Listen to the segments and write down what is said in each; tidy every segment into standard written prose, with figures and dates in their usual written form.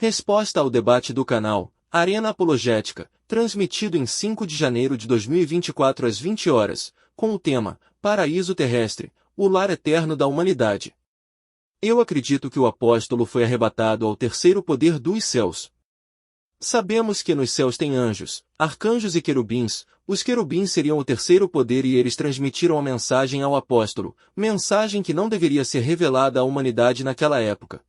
Resposta ao debate do canal Arena Apologética, transmitido em 5 de janeiro de 2024 às 20 horas, com o tema Paraíso Terrestre, o lar eterno da humanidade. Eu acredito que o apóstolo foi arrebatado ao terceiro poder dos céus. Sabemos que nos céus tem anjos, arcanjos e querubins. Os querubins seriam o terceiro poder e eles transmitiram a mensagem ao apóstolo, mensagem que não deveria ser revelada à humanidade naquela época.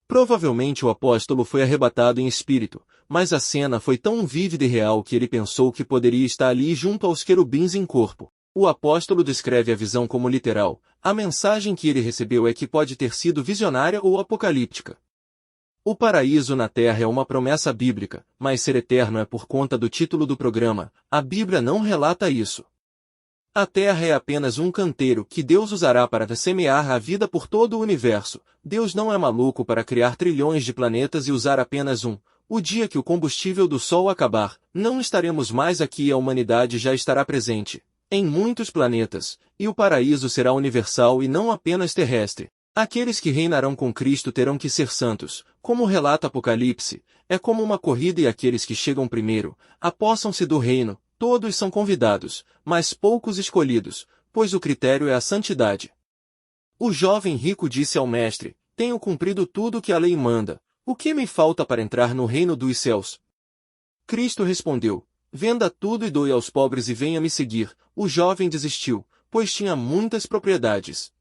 Provavelmente o apóstolo foi arrebatado em espírito, mas a cena foi tão vívida e real que ele pensou que poderia estar ali junto aos querubins em corpo. O apóstolo descreve a visão como literal. A mensagem que ele recebeu é que pode ter sido visionária ou apocalíptica. O paraíso na terra é uma promessa bíblica, mas ser eterno é por conta do título do programa. A Bíblia não relata isso. A terra é apenas um canteiro que Deus usará para semear a vida por todo o universo. Deus não é maluco para criar trilhões de planetas e usar apenas um. O dia que o combustível do Sol acabar, não estaremos mais aqui e a humanidade já estará presente em muitos planetas, e o paraíso será universal e não apenas terrestre. Aqueles que reinarão com Cristo terão que ser santos, como relata Apocalipse, é como uma corrida e aqueles que chegam primeiro, apossam-se do reino. Todos são convidados, mas poucos escolhidos, pois o critério é a santidade. O jovem rico disse ao mestre, tenho cumprido tudo o que a lei manda, o que me falta para entrar no reino dos céus? Cristo respondeu, venda tudo e doe aos pobres e venha me seguir. O jovem desistiu, pois tinha muitas propriedades.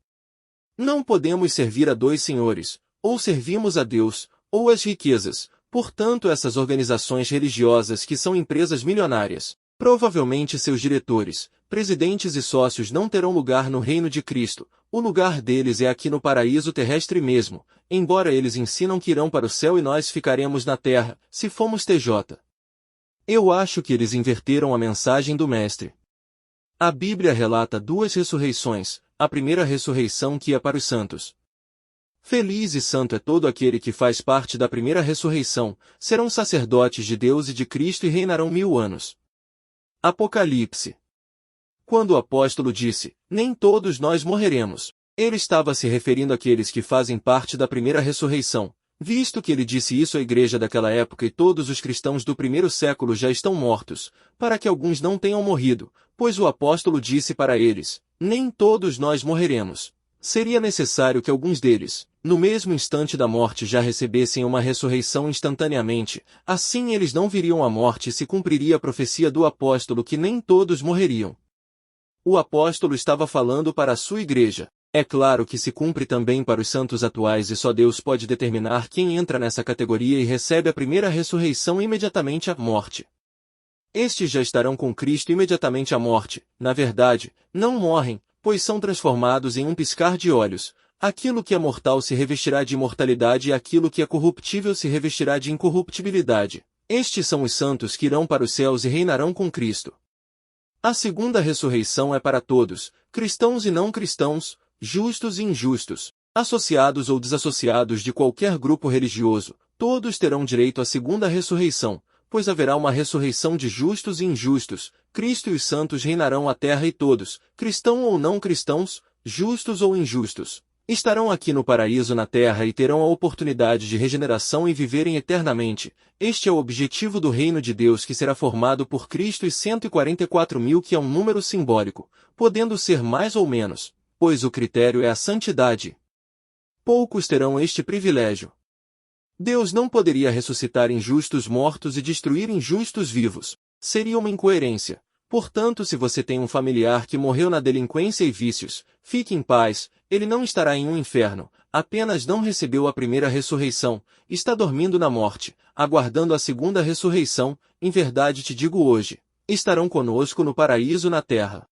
Não podemos servir a dois senhores, ou servimos a Deus, ou as riquezas. Portanto, essas organizações religiosas que são empresas milionárias, provavelmente seus diretores, presidentes e sócios não terão lugar no reino de Cristo. O lugar deles é aqui no paraíso terrestre mesmo, embora eles ensinam que irão para o céu e nós ficaremos na terra, se formos TJ. Eu acho que eles inverteram a mensagem do Mestre. A Bíblia relata duas ressurreições, a primeira ressurreição que é para os santos. Feliz e santo é todo aquele que faz parte da primeira ressurreição, serão sacerdotes de Deus e de Cristo e reinarão 1000 anos. Apocalipse. Quando o apóstolo disse, nem todos nós morreremos, ele estava se referindo àqueles que fazem parte da primeira ressurreição, visto que ele disse isso à igreja daquela época e todos os cristãos do primeiro século já estão mortos, para que alguns não tenham morrido, pois o apóstolo disse para eles, nem todos nós morreremos. Seria necessário que alguns deles, no mesmo instante da morte já recebessem uma ressurreição instantaneamente, assim eles não viriam à morte e se cumpriria a profecia do apóstolo que nem todos morreriam. O apóstolo estava falando para a sua igreja. É claro que se cumpre também para os santos atuais e só Deus pode determinar quem entra nessa categoria e recebe a primeira ressurreição imediatamente à morte. Estes já estarão com Cristo imediatamente à morte, na verdade, não morrem, pois são transformados em um piscar de olhos. Aquilo que é mortal se revestirá de imortalidade e aquilo que é corruptível se revestirá de incorruptibilidade. Estes são os santos que irão para os céus e reinarão com Cristo. A segunda ressurreição é para todos, cristãos e não cristãos, justos e injustos, associados ou desassociados de qualquer grupo religioso, todos terão direito à segunda ressurreição, pois haverá uma ressurreição de justos e injustos. Cristo e os santos reinarão a terra e todos, cristãos ou não cristãos, justos ou injustos, estarão aqui no paraíso na terra e terão a oportunidade de regeneração e viverem eternamente. Este é o objetivo do reino de Deus que será formado por Cristo e 144.000 que é um número simbólico, podendo ser mais ou menos, pois o critério é a santidade. Poucos terão este privilégio. Deus não poderia ressuscitar injustos mortos e destruir injustos vivos. Seria uma incoerência. Portanto, se você tem um familiar que morreu na delinquência e vícios, fique em paz, ele não estará em um inferno, apenas não recebeu a primeira ressurreição, está dormindo na morte, aguardando a segunda ressurreição. Em verdade te digo hoje, estarão conosco no paraíso na terra.